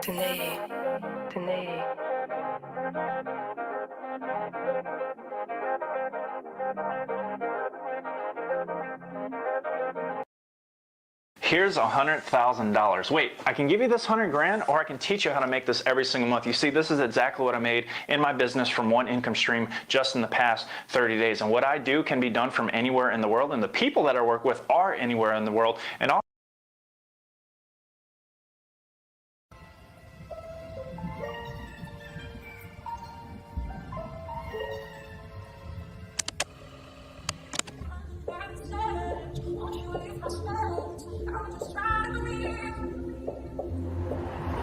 Today, today. Here's $100,000. Wait, I can give you this 100 grand, or I can teach you how to make this every single month. You see, this is exactly what I made in my business from one income stream just in the past 30 days. And what I do can be done from anywhere in the world, and the people that I work with are anywhere in the world. And all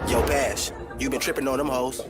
Yo, Bash, you been tripping on them hoes.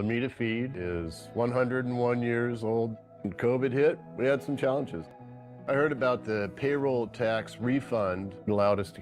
Lamita Feed is 101 years old. When COVID hit, we had some challenges. I heard about the payroll tax refund that allowed us to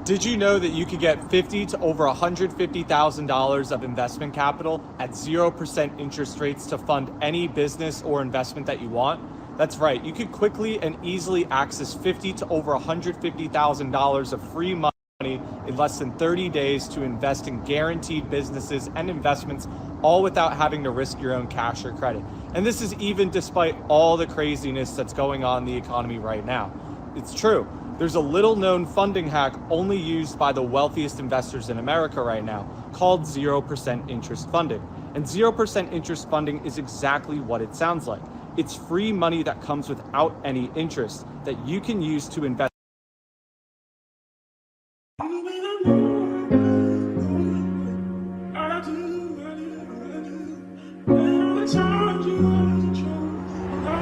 Did you know that you could get $50,000 to over $150,000 of investment capital at 0% interest rates to fund any business or investment that you want? That's right. You could quickly and easily access $50,000 to over $150,000 of free money in less than 30 days to invest in guaranteed businesses and investments, all without having to risk your own cash or credit. And this is even despite all the craziness that's going on in the economy right now. It's true. There's a little known funding hack only used by the wealthiest investors in America right now called 0% interest funding. And 0% interest funding is exactly what it sounds like. It's free money that comes without any interest that you can use to invest.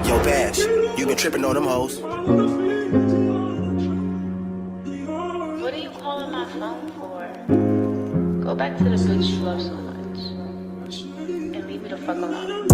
Yo, Bash, you been tripping on them hoes. What are you calling my phone for? Go back to the bitch you love so much and leave me the fuck alone.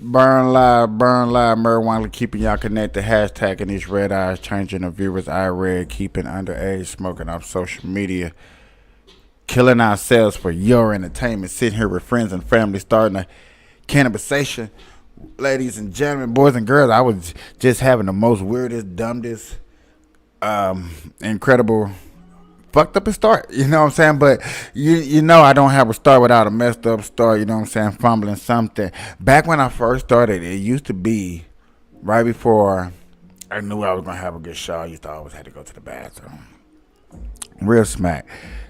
Burn live, marijuana keeping y'all connected. Hashtagging these red eyes, changing the viewers' eye red, keeping underage smoking off social media, killing ourselves for your entertainment. Sitting here with friends and family, starting a cannabisation. Ladies and gentlemen, boys and girls, I was just having the most weirdest, dumbest, incredible, fucked up a start. You know what I'm saying? But you know I don't have a start without a messed up start. You know what I'm saying? Fumbling something. Back when I first started, it used to be right before I knew I was gonna have a good show. I used to always have to go to the bathroom. Real smack.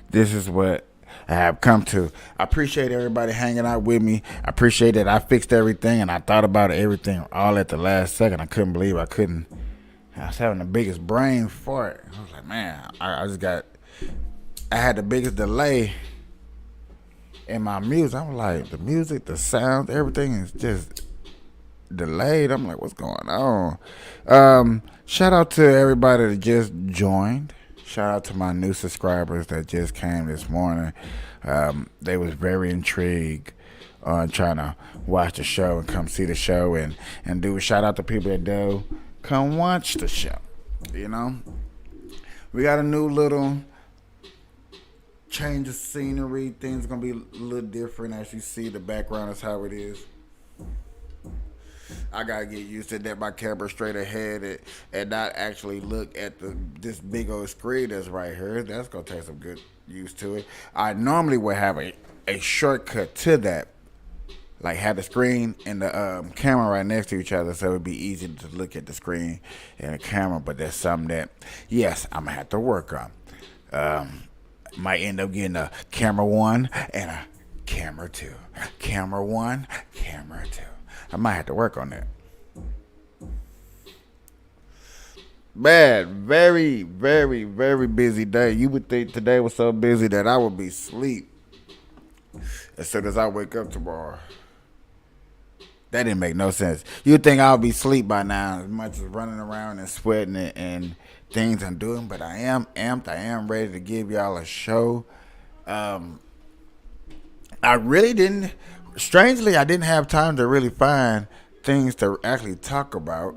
This is what I have come to. I appreciate everybody hanging out with me. I appreciate that I fixed everything and I thought about everything all at the last second. I couldn't believe I was having the biggest brain fart. I was like, man, I had the biggest delay in my music. I'm like, the music, the sound, everything is just delayed. I'm like, what's going on? Shout out to everybody that just joined. Shout out to my new subscribers that just came this morning. They was very intrigued on trying to watch the show and come see the show and do a shout out to people that do come watch the show. You know, we got a new little change of scenery. Things gonna be a little different. As you see, the background is how it is. I gotta get used to that. My camera straight ahead and not actually look at this big old screen that's right here. That's gonna take some good use to it. I normally would have a shortcut to that, like have the screen and the camera right next to each other, so it'd be easy to look at the screen and the camera. But that's something that, yes, I'm gonna have to work on. Might end up getting a camera 1 and a camera 2. Camera 1, camera 2. I might have to work on that. Bad, very, very, very busy day. You would think today was so busy that I would be asleep as soon as I wake up tomorrow. That didn't make no sense. You'd think I'll be asleep by now, as much as running around and sweating and things I'm doing, but I am amped. I am ready to give y'all a show. I really didn't. Strangely, I didn't have time to really find things to actually talk about.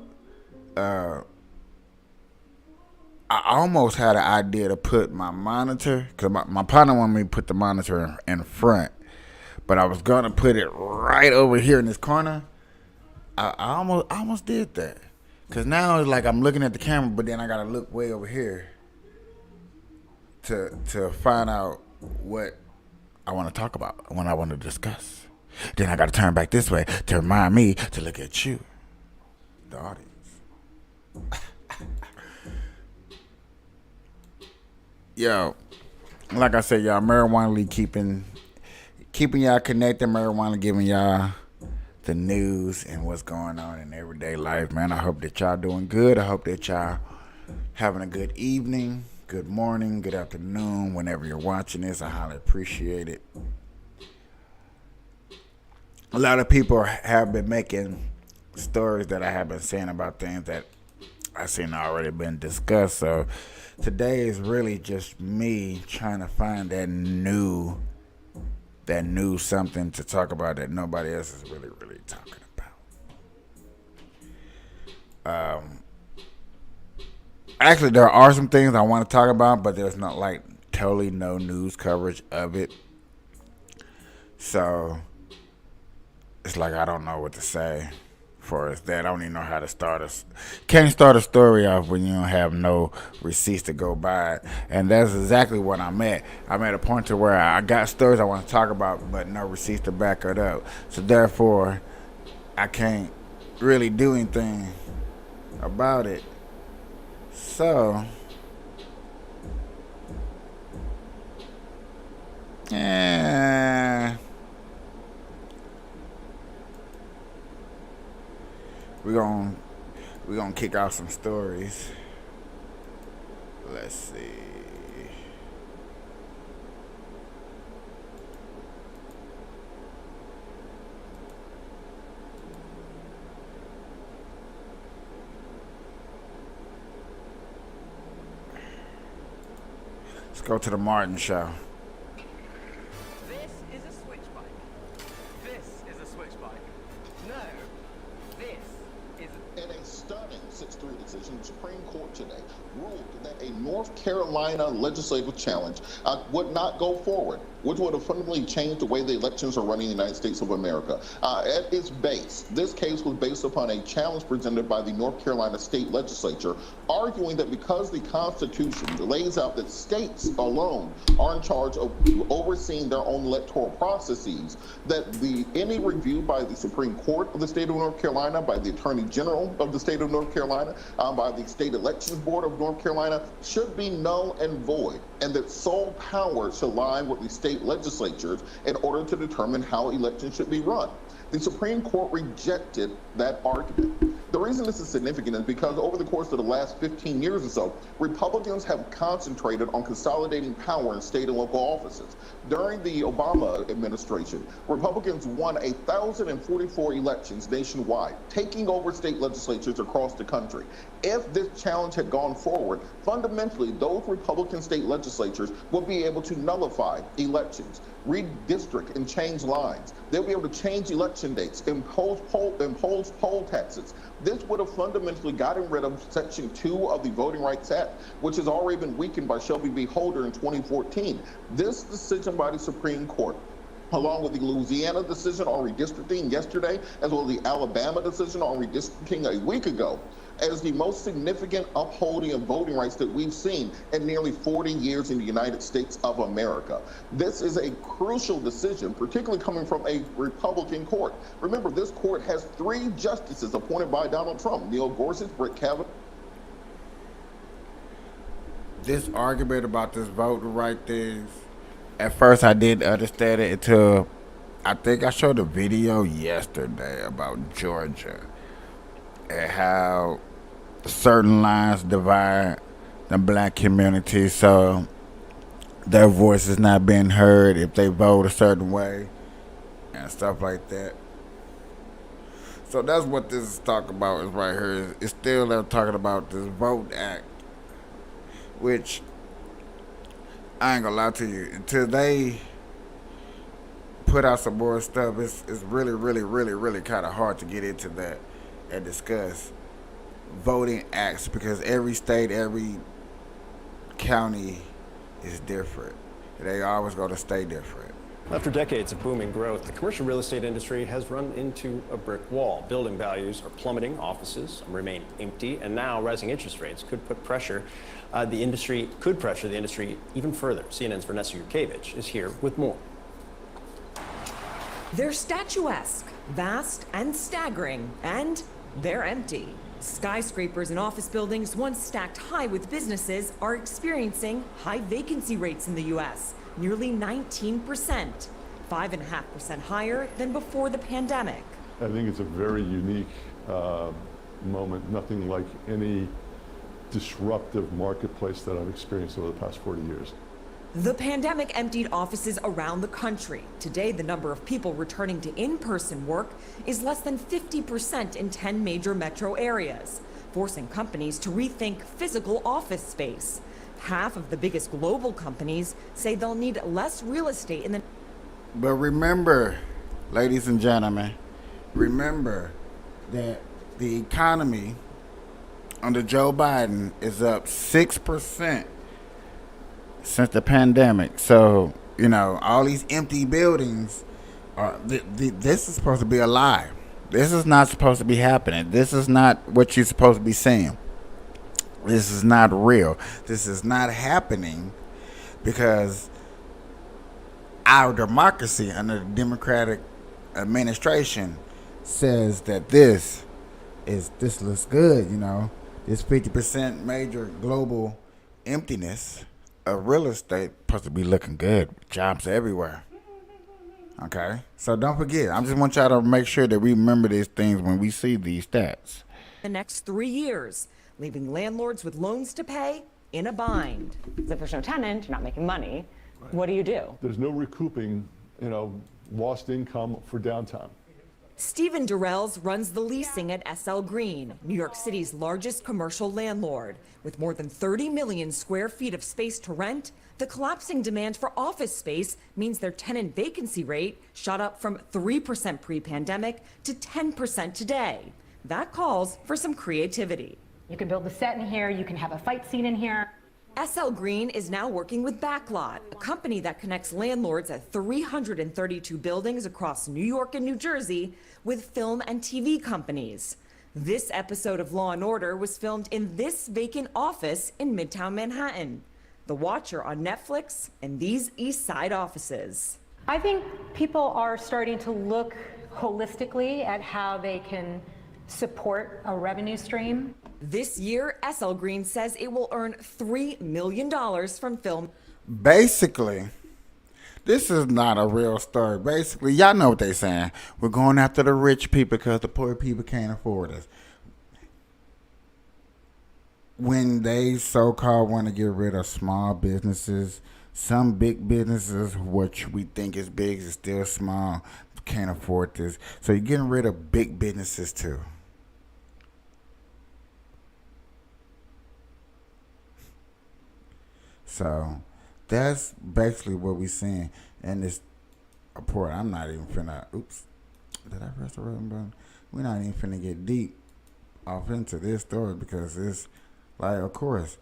I almost had an idea to put my monitor, because my partner wanted me to put the monitor in front, but I was going to put it right over here in this corner. I almost did that, because now it's like I'm looking at the camera, but then I got to look way over here to find out what I want to talk about, what I want to discuss. Then I got to turn back this way to remind me to look at you, the audience. Yo, like I said, y'all, Marijuana Lee keeping y'all connected. Marijuana giving y'all the news and what's going on in everyday life, man. I hope that y'all doing good. I hope that y'all having a good evening, good morning, good afternoon, whenever you're watching this. I highly appreciate it. A lot of people have been making stories that I have been saying about things that I've seen already been discussed. So today is really just me trying to find that new something to talk about that nobody else is really talking about. Actually, there are some things I want to talk about, but there's not like totally no news coverage of it. So it's like I don't know what to say for us that. I don't even know how to start can't start a story off when you don't have no receipts to go by. And that's exactly what I'm at. I'm at a point to where I got stories I want to talk about, but no receipts to back it up. So therefore, I can't really do anything about it. So, yeah. We're gonna kick off some stories. Let's see. Let's go to the Martin Show. This is a switch bike. This is a switch bike. No, decision, the Supreme Court today ruled that a North Carolina legislative challenge would not go forward, which would have fundamentally changed the way the elections are running in the United States of America. At its base, this case was based upon a challenge presented by the North Carolina state legislature, arguing that because the Constitution lays out that states alone are in charge of overseeing their own electoral processes, that any review by the Supreme Court of the state of North Carolina, by the Attorney General of the state of North Carolina, by the State Elections Board of North Carolina should be null and void, and that sole power should lie with the state legislatures in order to determine how elections should be run. The Supreme Court rejected that argument. The reason this is significant is because over the course of the last 15 years or so, Republicans have concentrated on consolidating power in state and local offices. During the Obama administration, Republicans won 1,044 elections nationwide, taking over state legislatures across the country. If this challenge had gone forward, fundamentally, those Republican state legislatures would be able to nullify elections, redistrict and change lines. They'll be able to change election dates, impose poll taxes. This would have fundamentally gotten rid of Section 2 of the Voting Rights Act, which has already been weakened by Shelby v. Holder in 2014. This decision by the Supreme Court, along with the Louisiana decision on redistricting yesterday, as well as the Alabama decision on redistricting a week ago, as the most significant upholding of voting rights that we've seen in nearly 40 years in the United States of America. This is a crucial decision, particularly coming from a Republican court. Remember, this court has 3 justices appointed by Donald Trump: Neil Gorsuch, Brett Kavanaugh. This argument about this voting right things, at first I didn't understand it until I think I showed a video yesterday about Georgia and how certain lines divide the black community, so their voice is not being heard if they vote a certain way and stuff like that. So that's what this is talking about, is right here. It's still they're talking about this Vote Act, which I ain't gonna lie to you, until they put out some more stuff, it's really kind of hard to get into that and discuss voting acts, because every state, every county is different. They always going to stay different. After decades of booming growth, the commercial real estate industry has run into a brick wall. Building values are plummeting, offices remain empty, and now rising interest rates could put pressure. The industry could pressure the industry even further. CNN's Vanessa Yurkevich is here with more. They're statuesque, vast and staggering, and they're empty. Skyscrapers and office buildings once stacked high with businesses are experiencing high vacancy rates in the U.S., nearly 19%, 5.5% higher than before the pandemic. I think it's a very unique moment, nothing like any disruptive marketplace that I've experienced over the past 40 years. The pandemic emptied offices around the country. Today, the number of people returning to in-person work is less than 50% in 10 major metro areas, forcing companies to rethink physical office space. Half of the biggest global companies say they'll need less real estate in the... But remember, ladies and gentlemen, remember that the economy under Joe Biden is up 6% since the pandemic. So, you know, all these empty buildings are this is supposed to be a lie. This is not supposed to be happening. This is not what you're supposed to be seeing. This is not real. This is not happening because our democracy under the Democratic administration says that this looks good, you know. This 50% major global emptiness of real estate supposed to be looking good. Jobs everywhere. Okay? So don't forget. I just want y'all to make sure that we remember these things when we see these stats. The next 3 years, leaving landlords with loans to pay in a bind. If there's no tenant, you're not making money. Right. What do you do? There's no recouping, lost income for downtime. Stephen Durrells runs the leasing at SL Green, New York City's largest commercial landlord. With more than 30 million square feet of space to rent, the collapsing demand for office space means their tenant vacancy rate shot up from 3% pre-pandemic to 10% today. That calls for some creativity. You can build the set in here, you can have a fight scene in here. SL Green is now working with Backlot, a company that connects landlords at 332 buildings across New York and New Jersey with film and TV companies. This episode of Law & Order was filmed in this vacant office in Midtown Manhattan. The Watcher on Netflix and these East Side offices. I think people are starting to look holistically at how they can support a revenue stream. This year, SL Green says it will earn $3 million from film. Basically, this is not a real story. Basically, y'all know what they're saying. We're going after the rich people because the poor people can't afford us. When they so-called want to get rid of small businesses, some big businesses, which we think is big, is still small, can't afford this. So you're getting rid of big businesses too. So that's basically what we're seeing in this report. I'm not even finna, oops, did I press the wrong button? We're not even finna get deep off into this story because it's like, of course,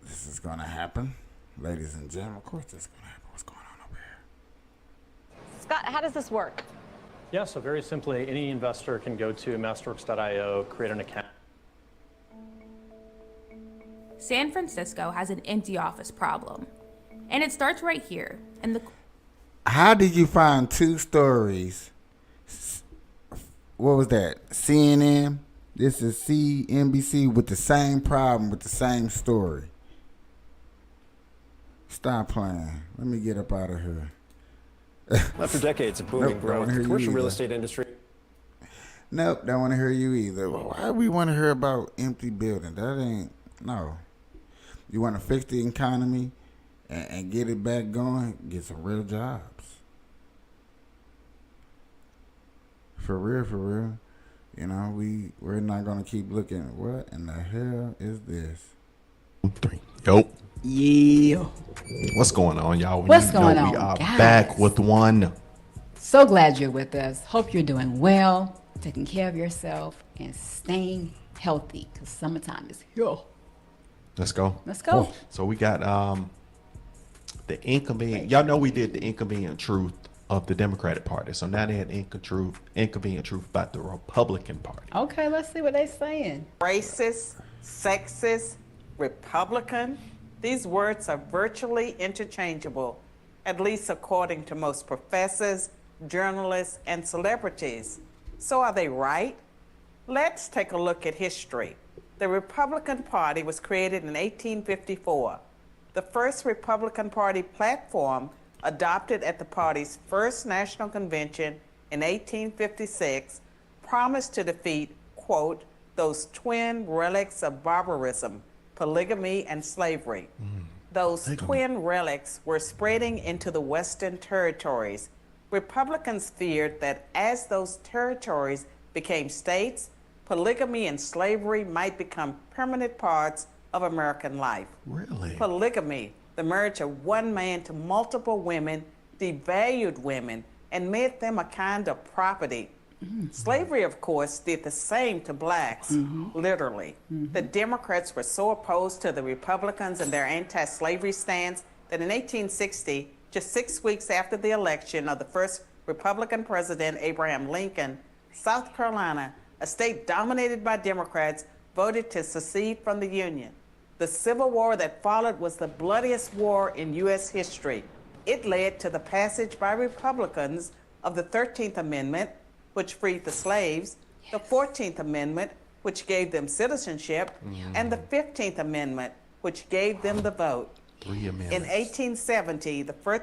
this is gonna happen. Ladies and gentlemen, of course this is gonna happen. What's going on over here? Scott, how does this work? Yeah, so very simply, any investor can go to masterworks.io, create an account. San Francisco has an empty office problem, and it starts right here. And how did you find two stories? What was that? CNN? This is CNBC with the same problem, with the same story. Stop playing. Let me get up out of here. After decades of booming growth, the commercial real estate industry. Nope, don't want to hear you either. Why do we want to hear about empty buildings? That ain't, no. You want to fix the economy and get it back going, get some real jobs. For real, for real. You know, we're not going to keep looking. What in the hell is this? 3. Yo. Yeah. What's going on, y'all? What's going on, We are guys? back with one. So glad you're with us. Hope you're doing well, taking care of yourself, and staying healthy because summertime is here. Let's go. Let's go. So we got the inconvenient. Y'all know we did the inconvenient truth of the Democratic Party. So now they had inconvenient truth about the Republican Party. Okay, let's see what they're saying. Racist, sexist, Republican. These words are virtually interchangeable, at least according to most professors, journalists, and celebrities. So are they right? Let's take a look at history. The Republican Party was created in 1854. The first Republican Party platform, adopted at the party's first national convention in 1856, promised to defeat, quote, those twin relics of barbarism, polygamy and slavery. Those twin relics were spreading into the Western territories. Republicans feared that as those territories became states, polygamy and slavery might become permanent parts of American life. Really? Polygamy, the marriage of one man to multiple women, devalued women and made them a kind of property. Slavery, of course, did the same to blacks, literally. The Democrats were so opposed to the Republicans and their anti-slavery stance that in 1860, just 6 weeks after the election of the first Republican president, Abraham Lincoln, South Carolina, a state dominated by Democrats, voted to secede from the Union. The Civil War that followed was the bloodiest war in U.S. history. It led to the passage by Republicans of the 13th Amendment, which freed the slaves, the 14th Amendment, which gave them citizenship, and the 15th Amendment, which gave them the vote. 3 amendments. In 1870, the first...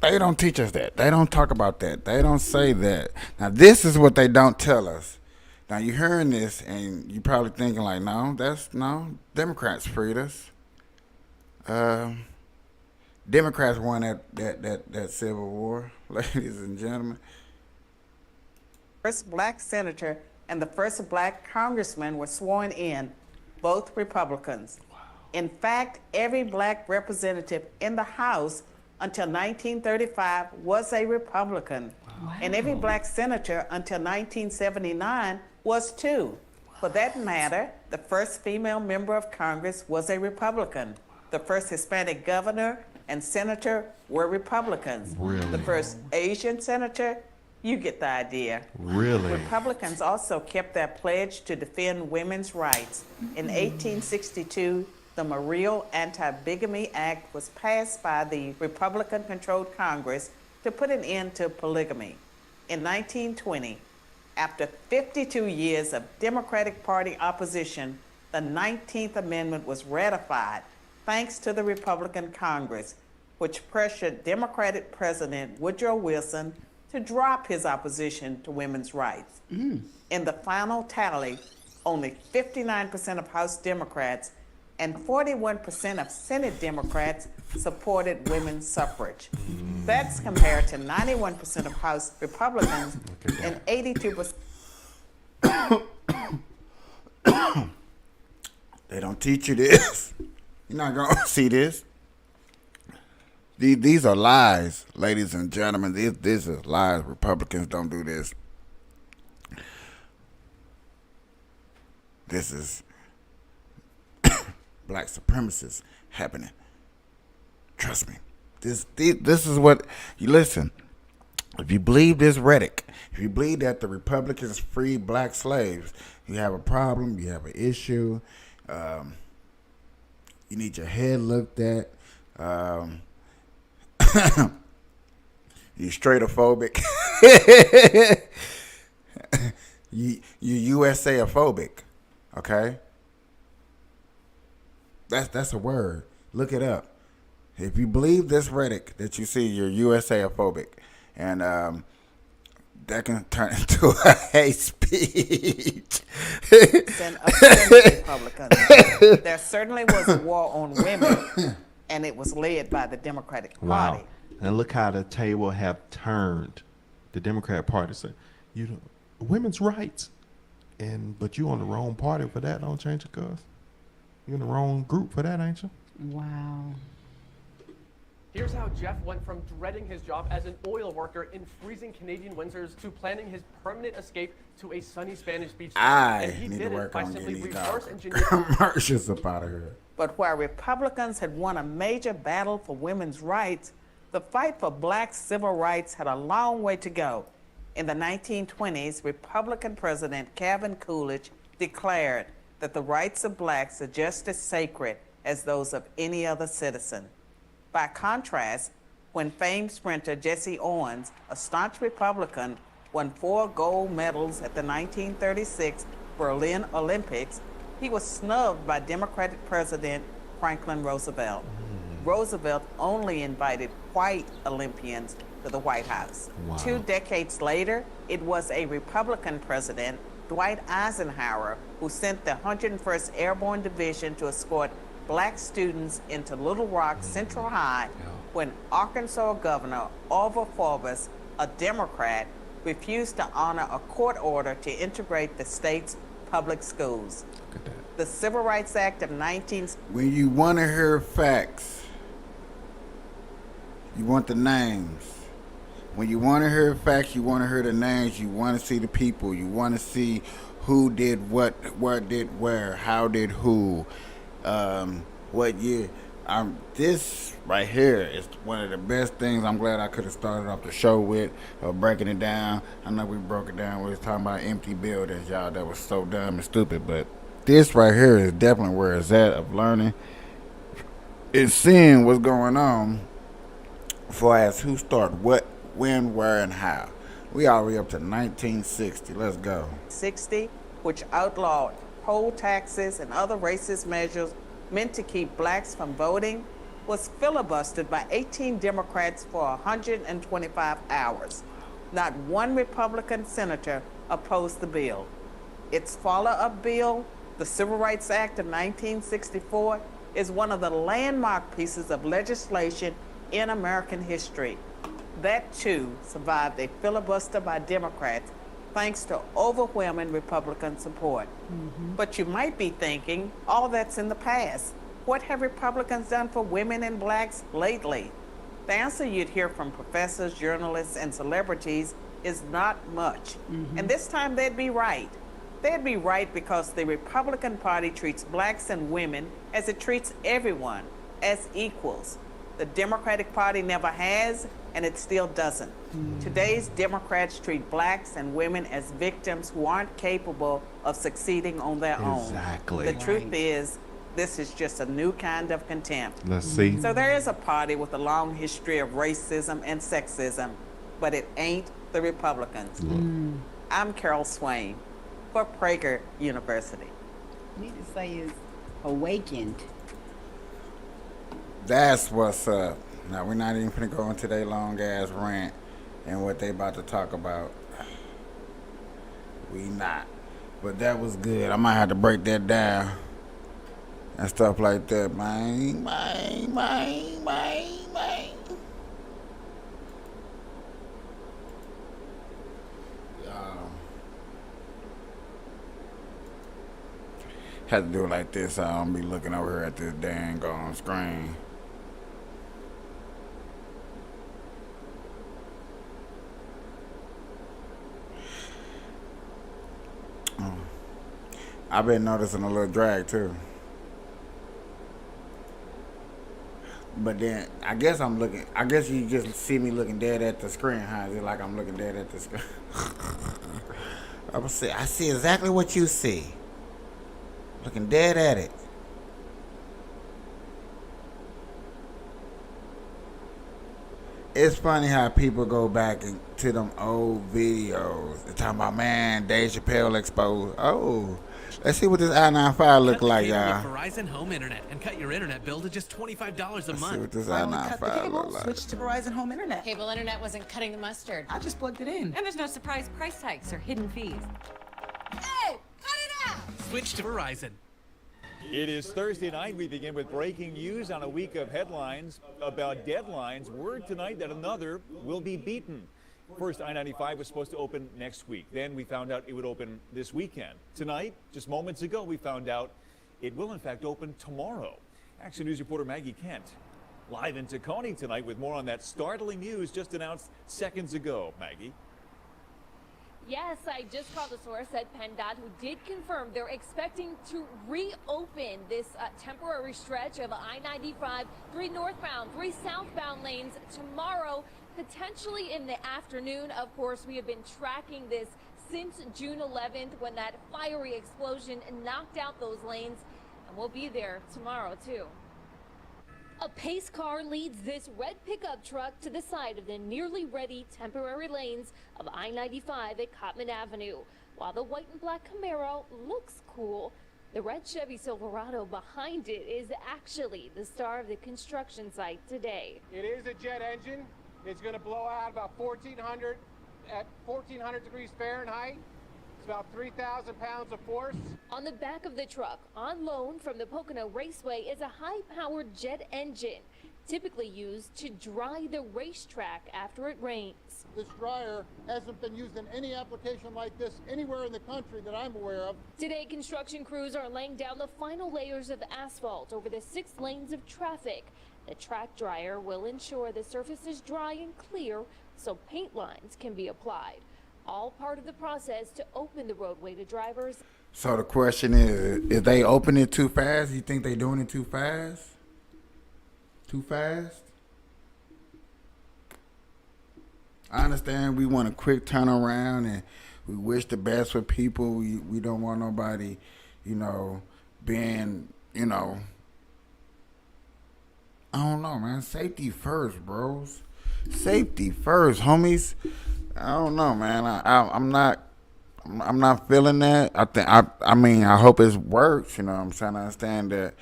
They don't teach us that. They don't talk about that. They don't say that. Now, this is what they don't tell us. Now, you're hearing this, and you're probably thinking like, no, Democrats freed us. Democrats won that Civil War, ladies and gentlemen. First black senator and the first black congressman were sworn in, both Republicans. Wow. In fact, every black representative in the House until 1935 was a Republican. And every black senator until 1979 was too. For that matter, the first female member of Congress was a Republican. The first Hispanic governor and senator were Republicans. Really? The first Asian senator, you get the idea. Really? Republicans also kept their pledge to defend women's rights. In 1862, the Morrill Anti-Bigamy Act was passed by the Republican-controlled Congress to put an end to polygamy. In 1920, after 52 years of Democratic Party opposition, the 19th Amendment was ratified thanks to the Republican Congress, which pressured Democratic President Woodrow Wilson to drop his opposition to women's rights. In the final tally, only 59% of House Democrats and 41% of Senate Democrats supported women's suffrage. That's compared to 91% of House Republicans and 82%. They don't teach you this. You're not going to see this. These are lies, ladies and gentlemen. These are lies. Republicans don't do this. This is black supremacists happening. Trust me. This is what you listen. If you believe this rhetoric, if you believe that the Republicans freed black slaves, you have a problem. You have an issue. You need your head looked at. You straightophobic. you USA-ophobic. Okay? That's a word. Look it up. If you believe this rhetoric that you see, you're USA-ophobic. And that can turn into a hate speech. There certainly was a war on women, and it was led by the Democratic Party. Wow. And look how the table have turned. The Democrat Party said, you know, women's rights. But you on the wrong party for that, don't change it, cuz. You in the wrong group for that, ain't you? Wow. Here's how Jeff went from dreading his job as an oil worker in freezing Canadian winters to planning his permanent escape to a sunny Spanish beach. And he need did to work it by on simply getting these reverse engineering. commercials up out of here. But while Republicans had won a major battle for women's rights, the fight for black civil rights had a long way to go. In the 1920s, Republican President Calvin Coolidge declared that the rights of blacks are just as sacred as those of any other citizen. By contrast, when famed sprinter Jesse Owens, a staunch Republican, won 4 gold medals at the 1936 Berlin Olympics, he was snubbed by Democratic President Franklin Roosevelt. Roosevelt only invited white Olympians to the White House. Wow. 2 decades later, it was a Republican president, Dwight Eisenhower, who sent the 101st Airborne Division to escort black students into Little Rock Central High when Arkansas Governor Orville Forbes, a Democrat, refused to honor a court order to integrate the state's public schools. The Civil Rights Act of 19... When you want to hear facts, you want the names. When you want to hear facts, you want to hear the names. You want to see the people. You want to see who did what did where, how did who, what year. This right here is one of the best things I'm glad I could have started off the show with, breaking it down. I know we broke it down. We was talking about empty buildings, y'all. That was so dumb and stupid. But this right here is definitely where it's at, of learning and seeing what's going on for as who started what, when, where, and how. We all the way up to 1960. Let's go. 60, which outlawed poll taxes and other racist measures meant to keep blacks from voting, was filibustered by 18 Democrats for 125 hours. Not one Republican senator opposed the bill. Its follow-up bill, the Civil Rights Act of 1964, is one of the landmark pieces of legislation in American history. That, too, survived a filibuster by Democrats thanks to overwhelming Republican support. But you might be thinking, all that's in the past. What have Republicans done for women and blacks lately? The answer you'd hear from professors, journalists, and celebrities is not much. And this time they'd be right. They'd be right because the Republican Party treats blacks and women as it treats everyone, as equals. The Democratic Party never has, and it still doesn't. Today's Democrats treat blacks and women as victims who aren't capable of succeeding on their own. Exactly. The truth is, this is just a new kind of contempt. Let's see. So there is a party with a long history of racism and sexism, but it ain't the Republicans. I'm Carol Swain for Prager University. Need to say is awakened. That's what's up. Now, we're not even finna go into their long ass rant and what they about to talk about. We not. But that was good. I might have to break that down and stuff like that, man. Had to do it like this so I don't be looking over here at this dang on screen. I've been noticing a little drag too. But then I guess you just see me looking dead at the screen, huh? It's like I'm looking dead at the screen. I see exactly what you see. Looking dead at it. It's funny how people go back to them old videos. They're talking about, man, Dave Chappelle exposed. Oh, let's see what this I-95 look like, y'all. Verizon Home Internet and cut your internet bill to just $25 a month. Let's see what this Why don't we cut the I-95 cable, look like. switch to Verizon Home Internet. Cable internet wasn't cutting the mustard. I just plugged it in. And there's no surprise price hikes or hidden fees. Hey, cut it out! Switch to Verizon. It is Thursday night. We begin with breaking news on a week of headlines about deadlines. Word tonight that another will be beaten. First, I-95 was supposed to open next week. Then we found out it would open this weekend. Tonight, just moments ago, we found out it will in fact open tomorrow. Action News reporter Maggie Kent live in Tacony tonight with more on that startling news just announced seconds ago. Maggie. Yes, I just called a source at PennDOT who did confirm they're expecting to reopen this temporary stretch of I-95, 3 northbound, 3 southbound lanes tomorrow, potentially in the afternoon. Of course, we have been tracking this since June 11th when that fiery explosion knocked out those lanes, and we'll be there tomorrow too. A pace car leads this red pickup truck to the side of the nearly ready temporary lanes of I-95 at Cottman Avenue. While the white and black Camaro looks cool, the red Chevy Silverado behind it is actually the star of the construction site today. It is a jet engine. It's going to blow out about 1,400 at 1,400 degrees Fahrenheit. About 3,000 pounds of force. On the back of the truck, on loan from the Pocono Raceway, is a high-powered jet engine, typically used to dry the racetrack after it rains. This dryer hasn't been used in any application like this anywhere in the country that I'm aware of. Today, construction crews are laying down the final layers of asphalt over the 6 lanes of traffic. The track dryer will ensure the surface is dry and clear so paint lines can be applied. All part of the process to open the roadway to drivers. So the question is they opening it too fast? You think they doing it too fast? Too fast? I understand we want a quick turnaround and we wish the best for people. We don't want nobody, being, I don't know, man. Safety first, bros. Safety first, homies. I don't know, man. I'm not feeling that. I hope it works. I'm trying to understand that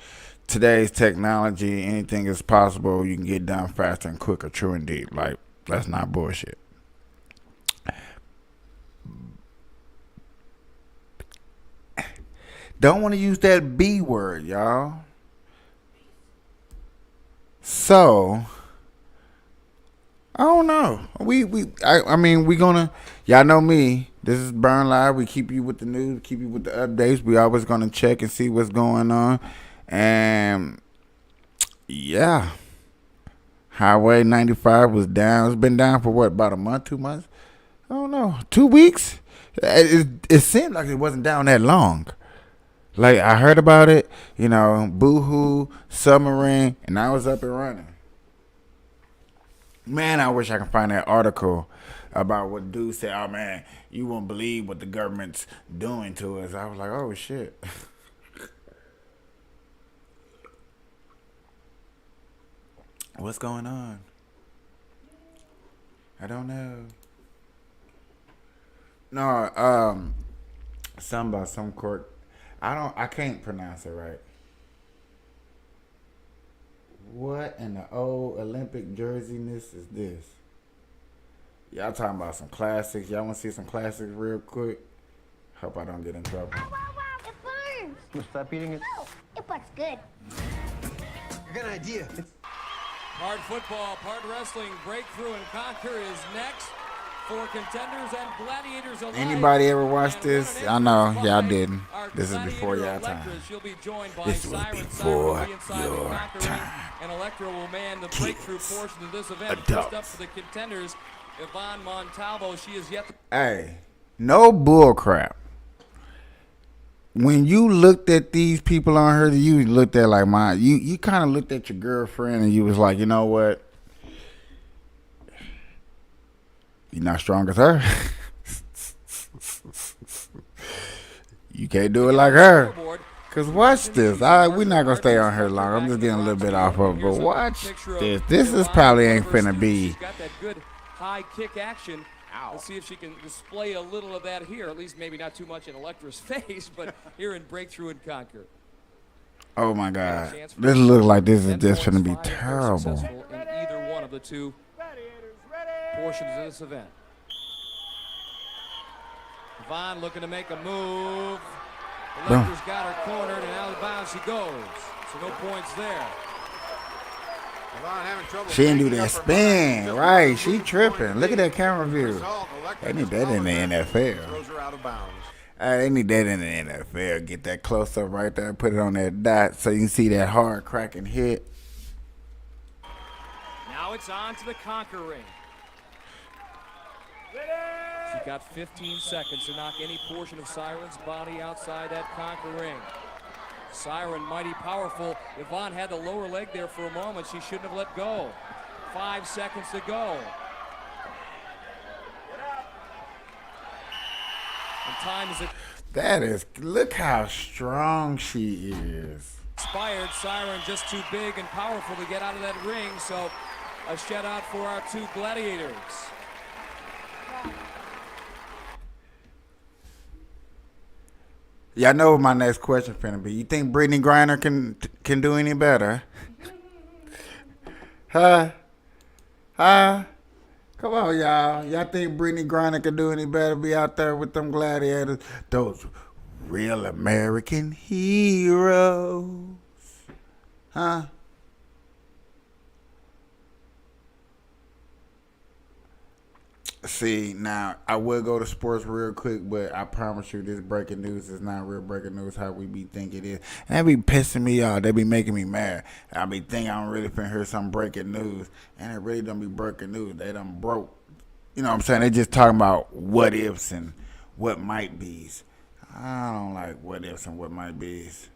today's technology, anything is possible. You can get done faster and quicker. True indeed. Like, that's not bullshit. Don't want to use that B word, y'all. So, I don't know. We gonna, y'all know me. This is Burn Live. We keep you with the news, keep you with the updates. We always gonna check and see what's going on. And yeah, Highway 95 was down. It's been down for what, about a month, 2 months? I don't know, 2 weeks. It seemed like it wasn't down that long. Like, I heard about it, you know, Boohoo, Submarine, and I was up and running. Man, I wish I could find that article about what dude said. Oh man, you won't believe what the government's doing to us. I was like, oh shit. What's going on? I don't know. No, something about some court. I can't pronounce it right. What in the old Olympic jerseyness is this? Y'all talking about some classics. Y'all want to see some classics real quick? Hope I don't get in trouble. Wow, it burns. Stop eating it. Oh, it burns good. I got an idea. Part football, part wrestling. Breakthrough and Conquer is next for contenders and gladiators alike. Anybody ever watched this? I know y'all didn't. This is before y'all time. This was before your time. And Electra will man the breakthrough portion of this event. Adults. First up for the contenders, Yvonne Montalvo. She is yet to... Hey, no bull crap. When you looked at these people on her, you looked at like mine. You kind of looked at your girlfriend and you was like, you know what? You're not strong as her. You can't do it like her. Cause watch this. We're not gonna stay on her long. I'm just getting a little bit off of it. But watch this. This is probably ain't finna be. She's got that good high kick action. Let's see if she can display a little of that here. At least maybe not too much in Electra's face, but here in Breakthrough and Conquer. Oh my God. This looks like this is just gonna be terrible. Successful in either one of the two portions of this event. Yvonne looking to make a move. Electra's got her cornered, and out of bounds she goes. So no points there. She didn't do that spin, right? She tripping. Look at that camera view. They need that in the NFL. They need that in the NFL. Get that close up right there, put it on that dot so you can see that hard cracking hit. Now it's on to the Conquer ring. She's got 15 seconds to knock any portion of Siren's body outside that Conquer ring. Siren mighty powerful. Yvonne had the lower leg there for a moment. She shouldn't have let go. 5 seconds to go. And time is it. That is, look how strong she is. Inspired. Siren just too big and powerful to get out of that ring. So a shout out for our two gladiators. Y'all know what my next question finna be. You think Brittany Griner can do any better? Huh? Come on, y'all. Y'all think Brittany Griner can do any better? Be out there with them gladiators, those real American heroes. Huh? See, now, I will go to sports real quick, but I promise you this breaking news is not real breaking news how we be thinking it is. And that be pissing me off. They be making me mad. I be thinking I don't really finna hear some breaking news. And it really don't be breaking news. They done broke. You know what I'm saying? They just talking about what ifs and what might be's. I don't like what ifs and what might be's.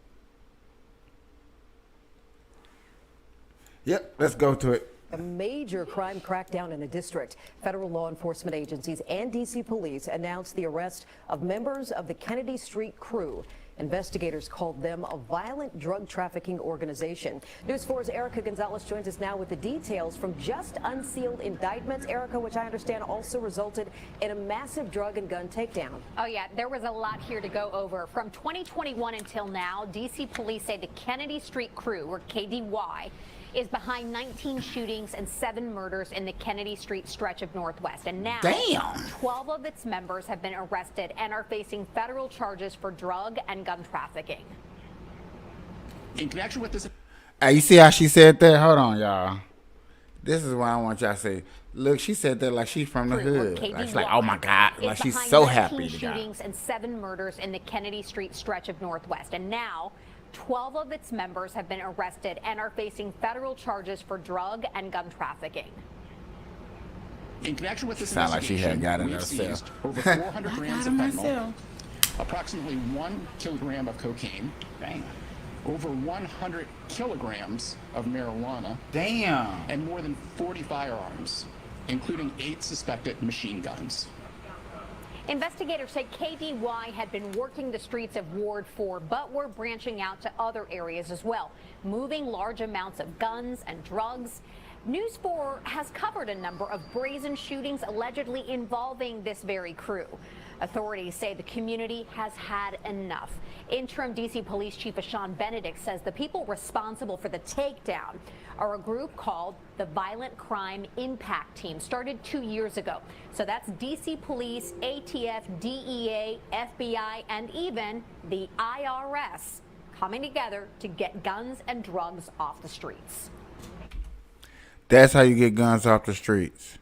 Yep, let's go to it. A major crime crackdown in the district. Federal law enforcement agencies and D.C. police announced the arrest of members of the Kennedy Street Crew. Investigators called them a violent drug trafficking organization. News 4's Erica Gonzalez joins us now with the details from just unsealed indictments. Erica, which I understand also resulted in a massive drug and gun takedown. Oh yeah, there was a lot here to go over. From 2021 until now, D.C. police say the Kennedy Street Crew, or KDY, is behind 19 shootings and 7 murders in the Kennedy Street stretch of Northwest. And now, 12 of its members have been arrested and are facing federal charges for drug and gun trafficking. In connection with this... Hey, you see how she said that? Hold on, y'all. This is what I want y'all to say. Look, she said that like she's from the hood. Like, she's like, oh my God. Like she's so happy to God. Shootings and 7 murders in the Kennedy Street stretch of Northwest. And now, 12 of its members have been arrested and are facing federal charges for drug and gun trafficking. In connection with this Sound like she had got it we've herself. seized over 400 grams of fentanyl, approximately 1 kilogram of cocaine, over 100 kilograms of marijuana, and more than 40 firearms, including 8 suspected machine guns. Investigators say KDY had been working the streets of Ward 4, but were branching out to other areas as well, moving large amounts of guns and drugs. News 4 has covered a number of brazen shootings allegedly involving this very crew. Authorities say the community has had enough. Interim D.C. Police Chief Ashawn Benedict says the people responsible for the takedown are a group called the Violent Crime Impact Team, started 2 years ago. So that's D.C. Police, ATF, DEA, FBI, and even the IRS coming together to get guns and drugs off the streets. That's how you get guns off the streets.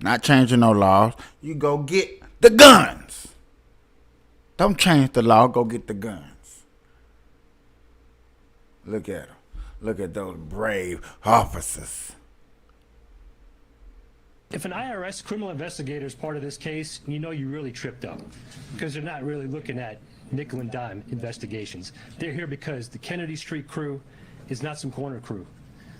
Not changing no laws. You go get the guns. Don't change the law. Go get the guns. Look at them. Look at those brave officers. If an IRS criminal investigator is part of this case, you know you really tripped up, because they're not really looking at nickel and dime investigations. They're here because the Kennedy Street crew is not some corner crew.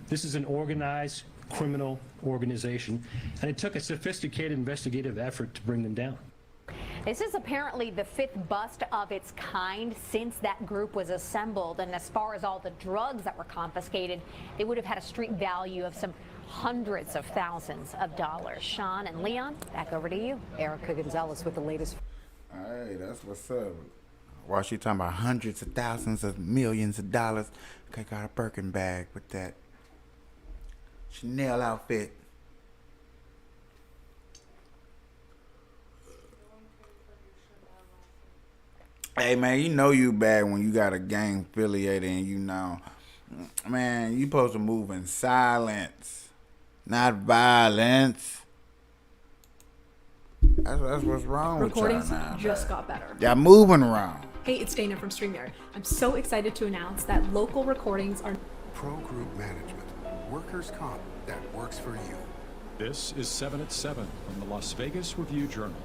This is an organized criminal organization, and it took a sophisticated investigative effort to bring them down. This is apparently the 5th bust of its kind since that group was assembled. And as far as all the drugs that were confiscated, they would have had a street value of some hundreds of thousands of dollars. Sean and Leon, back over to you. Erica Gonzalez with the latest. Hey, that's what's up. While she talking about hundreds of thousands of millions of dollars, I got a Birkin bag with that Chanel outfit. Hey man, you know you bad when you got a gang affiliated and you know, man, you supposed to move in silence, not violence. That's what's wrong with y'all Recordings now. just got better. Y'all moving around. Hey, it's Dana from StreamYard. I'm so excited to announce that local recordings are Pro Group Management. Workers' comp that works for you. This is 7 at 7 from the Las Vegas Review-Journal.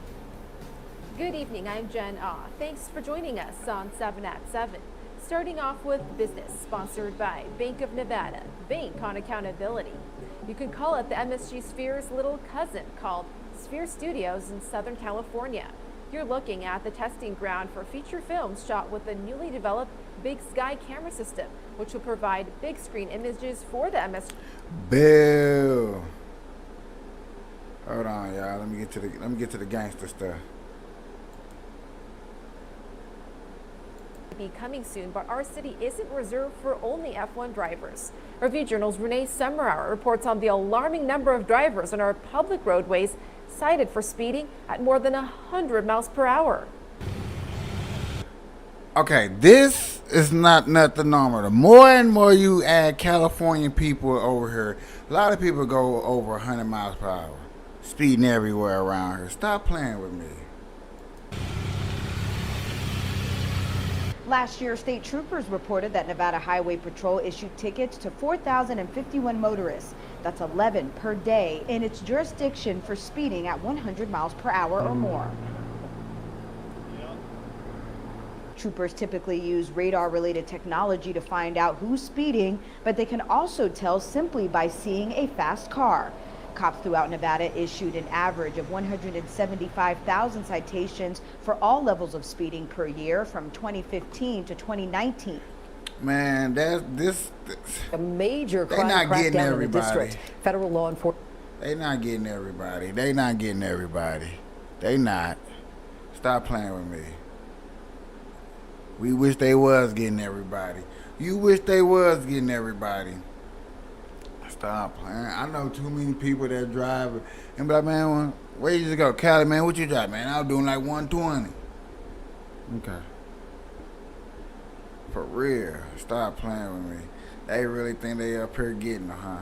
Good evening, I'm Jen Ah. Thanks for joining us on 7 at 7. Starting off with business, sponsored by Bank of Nevada, Bank on Accountability. You can call it the MSG Sphere's little cousin called Sphere Studios in Southern California. You're looking at the testing ground for feature films shot with the newly developed Big Sky camera system, which will provide big screen images for the MSG. Bill. Hold on, y'all. Let me get to the gangster stuff. Be coming soon, but our city isn't reserved for only F1 drivers. Review Journal's Renee Summerhour reports on the alarming number of drivers on our public roadways cited for speeding at more than 100 miles per hour. Okay, this is not nothing normal. The more and more you add Californian people over here, a lot of people go over 100 miles per hour, speeding everywhere around here. Stop playing with me. Last year, state troopers reported that Nevada Highway Patrol issued tickets to 4,051 motorists. That's 11 per day in its jurisdiction for speeding at 100 miles per hour or more. Troopers typically use radar-related technology to find out who's speeding, but they can also tell simply by seeing a fast car. Cops throughout Nevada issued an average of 175,000 citations for all levels of speeding per year from 2015 to 2019. Man, this a major crime not getting crackdown in the everybody. district. Federal law enforcement. They not getting everybody. They not getting everybody. They not. Stop playing with me. We wish they was getting everybody. You wish they was getting everybody. Stop playing. I know too many people that drive and be like, man, where you just go? Cali, man, what you drive, man? I was doing like 120. Okay. For real. Stop playing with me. They really think they up here getting them, huh?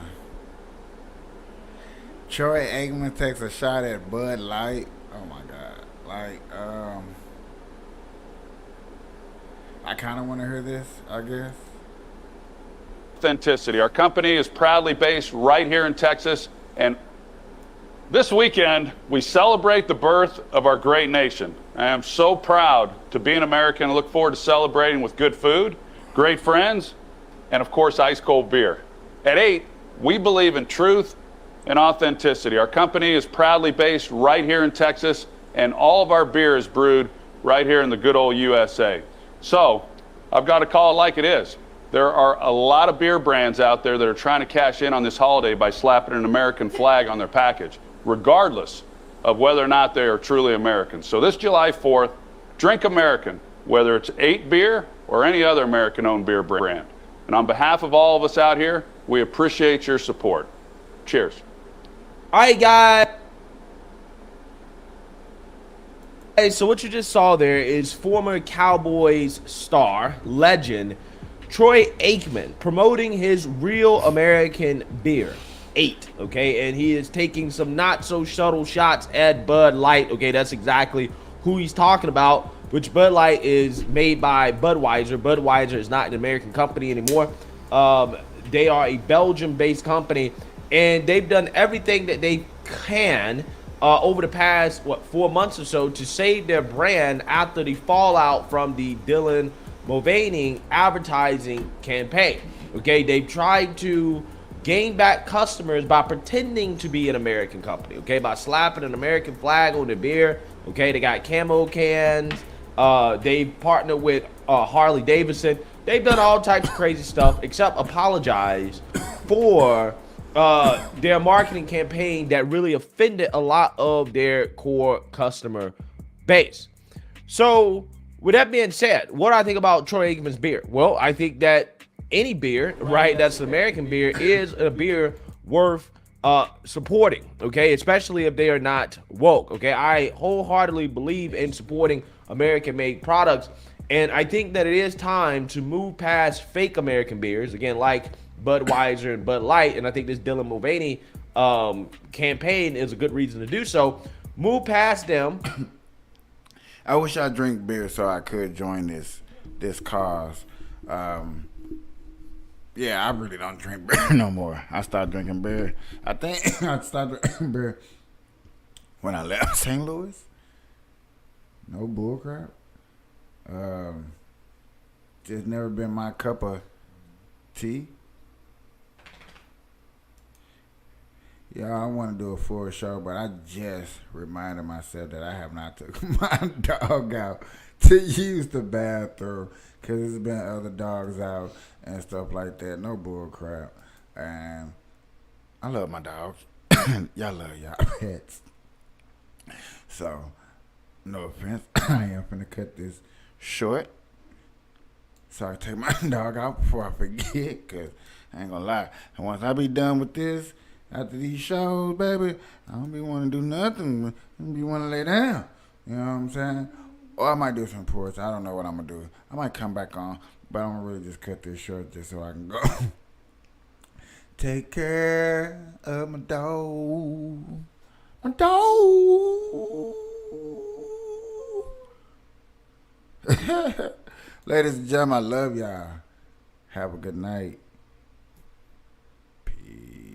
Troy Aikman takes a shot at Bud Light. Oh my God. Like, I kind of want to hear this, I guess. Authenticity. Our company is proudly based right here in Texas, and this weekend we celebrate the birth of our great nation. I am so proud to be an American and look forward to celebrating with good food, great friends, and of course ice cold beer. At 8, we believe in truth and authenticity. Our company is proudly based right here in Texas, and all of our beer is brewed right here in the good old USA. So I've got to call it like it is. There are a lot of beer brands out there that are trying to cash in on this holiday by slapping an American flag on their package, regardless of whether or not they are truly American. So this July 4th, drink American, whether it's 8 beer or any other American-owned beer brand. And on behalf of all of us out here, we appreciate your support. Cheers. All right, guys. Hey, so what you just saw there is former Cowboys star, legend, Troy Aikman promoting his Real American Beer 8, okay? And he is taking some not so subtle shots at Bud Light, okay? That's exactly who he's talking about, which Bud Light is made by Budweiser. Budweiser is not an American company anymore. They are a Belgium-based company, and they've done everything that they can over the past, 4 months or so to save their brand after the fallout from the Dylan Mulvaney advertising campaign. Okay, they've tried to gain back customers by pretending to be an American company, okay, by slapping an American flag on their beer. Okay, they got camo cans. They partnered with Harley Davidson. They've done all types of crazy stuff except apologize for their marketing campaign that really offended a lot of their core customer base. So with that being said, what do I think about Troy Aikman's beer? Well, I think that any beer, right, that's an American beer, is a beer worth supporting, okay, especially if they are not woke, okay? I wholeheartedly believe in supporting American-made products, and I think that it is time to move past fake American beers, again, like Budweiser and Bud Light, and I think this Dylan Mulvaney campaign is a good reason to do so. Move past them. I wish I drink beer so I could join this cause. Yeah, I really don't drink beer no more. I started drinking beer. I think I started drinking beer when I left St. Louis. No bullcrap. Just never been my cup of tea. Yeah, I want to do a full show, but I just reminded myself that I have not took my dog out to use the bathroom because there's been other dogs out and stuff like that. No bull crap. And I love my dogs. Y'all love y'all pets. So, no offense. I am finna cut this short so I can take my dog out before I forget, because I ain't gonna lie. And once I be done with this, after these shows, baby, I don't be want to do nothing. I be want to lay down. You know what I'm saying? Or I might do some reports. I don't know what I'm going to do. I might come back on, but I'm going to really just cut this short just so I can go. Take care of my dog. My dog. Ladies and gentlemen, I love y'all. Have a good night. Peace.